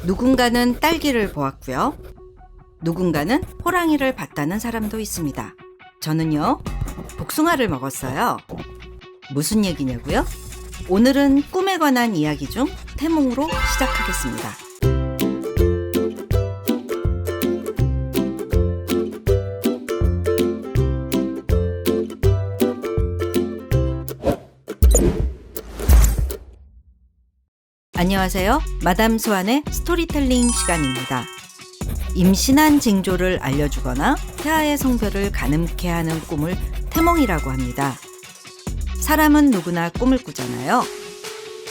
누군가는 딸기를 보았고요. 누군가는 호랑이를 봤다는 사람도 있습니다. 저는요, 복숭아를 먹었어요. 무슨 얘기냐고요? 오늘은 꿈에 관한 이야기 중 태몽으로 시작하겠습니다. 안녕하세요. 마담 수완의 스토리텔링 시간입니다. 임신한 징조를 알려주거나 태아의 성별을 가늠케 하는 꿈을 태몽이라고 합니다. 사람은 누구나 꿈을 꾸잖아요.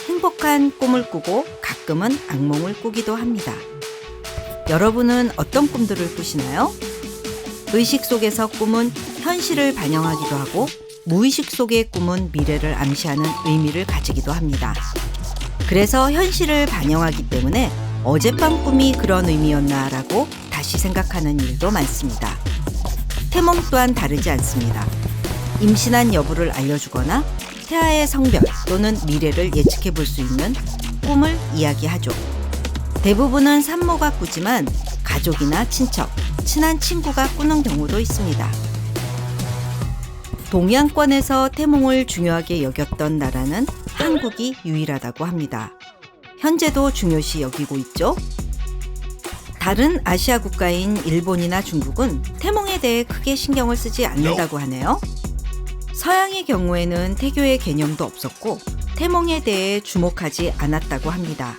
행복한 꿈을 꾸고 가끔은 악몽을 꾸기도 합니다. 여러분은 어떤 꿈들을 꾸시나요? 의식 속에서 꿈은 현실을 반영하기도 하고 무의식 속의 꿈은 미래를 암시하는 의미를 가지기도 합니다. 그래서 현실을 반영하기 때문에 어젯밤 꿈이 그런 의미였나라고 다시 생각하는 일도 많습니다. 태몽 또한 다르지 않습니다. 임신한 여부를 알려주거나 태아의 성별 또는 미래를 예측해 볼 수 있는 꿈을 이야기하죠. 대부분은 산모가 꾸지만 가족이나 친척, 친한 친구가 꾸는 경우도 있습니다. 동양권에서 태몽을 중요하게 여겼던 나라는 한국이 유일하다고 합니다. 현재도 중요시 여기고 있죠. 다른 아시아 국가인 일본이나 중국은 태몽에 대해 크게 신경을 쓰지 않는다고 하네요. 서양의 경우에는 태교의 개념도 없었고 태몽에 대해 주목하지 않았다고 합니다.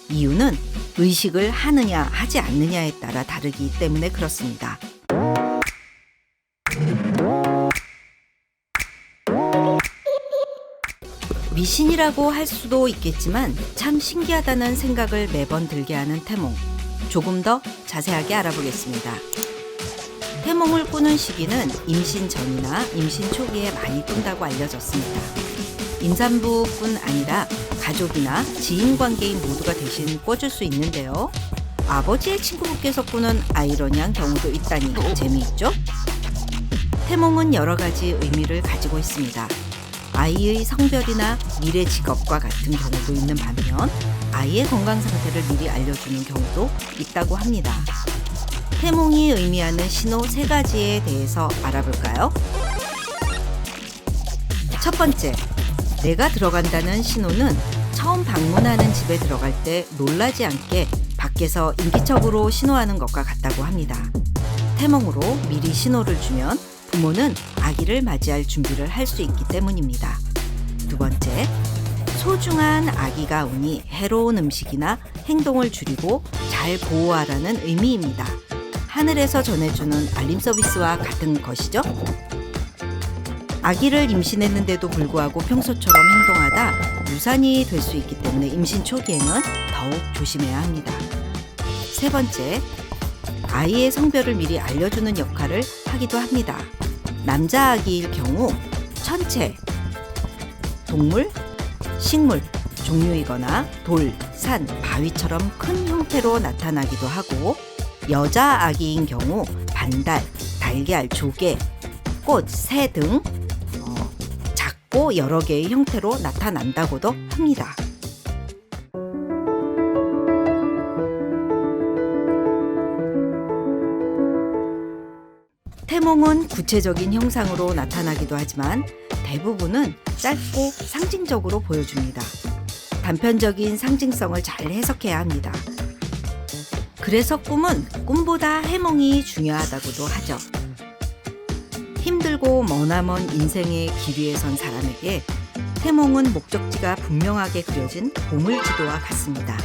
이유는 의식을 하느냐 하지 않느냐에 따라 다르기 때문에 그렇습니다. 미신이라고 할 수도 있겠지만 참 신기하다는 생각을 매번 들게 하는 태몽. 조금 더 자세하게 알아보겠습니다. 태몽을 꾸는 시기는 임신 전이나 임신 초기에 많이 꾼다고 알려졌습니다. 임산부뿐 아니라 가족이나 지인 관계인 모두가 대신 꿔줄 수 있는데요. 아버지의 친구분께서 꾸는 아이러니한 경우도 있다니 재미있죠? 태몽은 여러 가지 의미를 가지고 있습니다. 아이의 성별이나 미래 직업과 같은 경우도 있는 반면 아이의 건강 상태를 미리 알려주는 경우도 있다고 합니다. 태몽이 의미하는 신호 3가지에 대해서 알아볼까요? 첫 번째, 내가 들어간다는 신호는 처음 방문하는 집에 들어갈 때 놀라지 않게 밖에서 인기척으로 신호하는 것과 같다고 합니다. 태몽으로 미리 신호를 주면 부모는 아기를 맞이할 준비를 할 수 있기 때문입니다. 두 번째, 소중한 아기가 오니 해로운 음식이나 행동을 줄이고 잘 보호하라는 의미입니다. 하늘에서 전해주는 알림 서비스와 같은 것이죠. 아기를 임신했는데도 불구하고 평소처럼 행동하다 유산이 될 수 있기 때문에 임신 초기에는 더욱 조심해야 합니다. 세 번째, 아이의 성별을 미리 알려주는 역할을 하기도 합니다. 남자 아기일 경우 천체, 동물, 식물, 종류이거나 돌, 산, 바위처럼 큰 형태로 나타나기도 하고 여자 아기인 경우 반달, 달걀, 조개, 꽃, 새 등 작고 여러 개의 형태로 나타난다고도 합니다. 태몽은 구체적인 형상으로 나타나기도 하지만 대부분은 짧고 상징적으로 보여줍니다. 단편적인 상징성을 잘 해석해야 합니다. 그래서 꿈은 꿈보다 해몽이 중요하다고도 하죠. 힘들고 머나먼 인생의 길 위에 선 사람에게 태몽은 목적지가 분명하게 그려진 보물지도와 같습니다.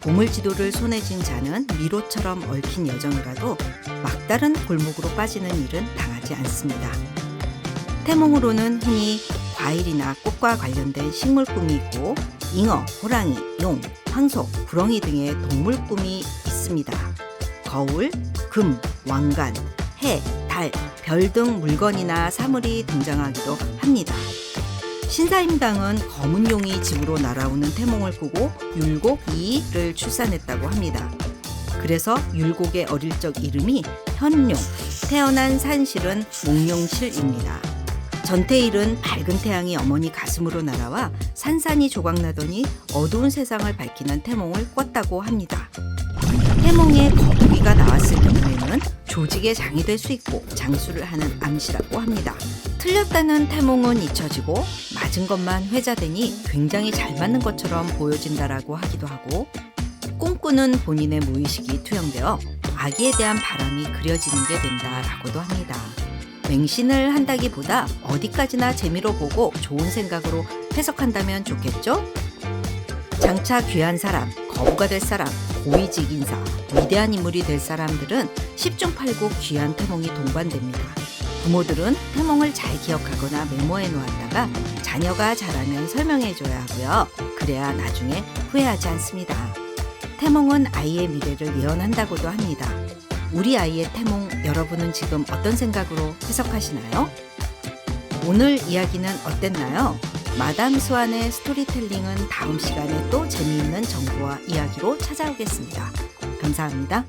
보물지도를 손에 쥔 자는 미로처럼 얽힌 여정이라도 막다른 골목으로 빠지는 일은 당하지 않습니다. 태몽으로는 흔히 과일이나 꽃과 관련된 식물 꿈이 있고 잉어, 호랑이, 용, 황소, 구렁이 등의 동물 꿈이 있습니다. 거울, 금, 왕관, 해, 달, 별 등 물건이나 사물이 등장하기도 합니다. 신사임당은 검은 용이 집으로 날아오는 태몽을 꾸고 율곡 2를 출산했다고 합니다. 그래서 율곡의 어릴 적 이름이 현룡, 태어난 산실은 몽룡실입니다. 전태일은 밝은 태양이 어머니 가슴으로 날아와 산산이 조각나더니 어두운 세상을 밝히는 태몽을 꿨다고 합니다. 태몽에 거북이가 나왔을 경우에는 조직의 장이 될 수 있고 장수를 하는 암시라고 합니다. 틀렸다는 태몽은 잊혀지고 맞은 것만 회자되니 굉장히 잘 맞는 것처럼 보여진다라고 하기도 하고, 꿈꾸는 본인의 무의식이 투영되어 아기에 대한 바람이 그려지는 게 된다라고도 합니다. 맹신을 한다기보다 어디까지나 재미로 보고 좋은 생각으로 해석한다면 좋겠죠? 장차 귀한 사람, 거부가 될 사람, 고위직 인사, 위대한 인물이 될 사람들은 10중 8구 귀한 태몽이 동반됩니다. 부모들은 태몽을 잘 기억하거나 메모해 놓았다가 자녀가 자라면 설명해줘야 하고요. 그래야 나중에 후회하지 않습니다. 태몽은 아이의 미래를 예언한다고도 합니다. 우리 아이의 태몽, 여러분은 지금 어떤 생각으로 해석하시나요? 오늘 이야기는 어땠나요? 마담 수완의 스토리텔링은 다음 시간에 또 재미있는 정보와 이야기로 찾아오겠습니다. 감사합니다.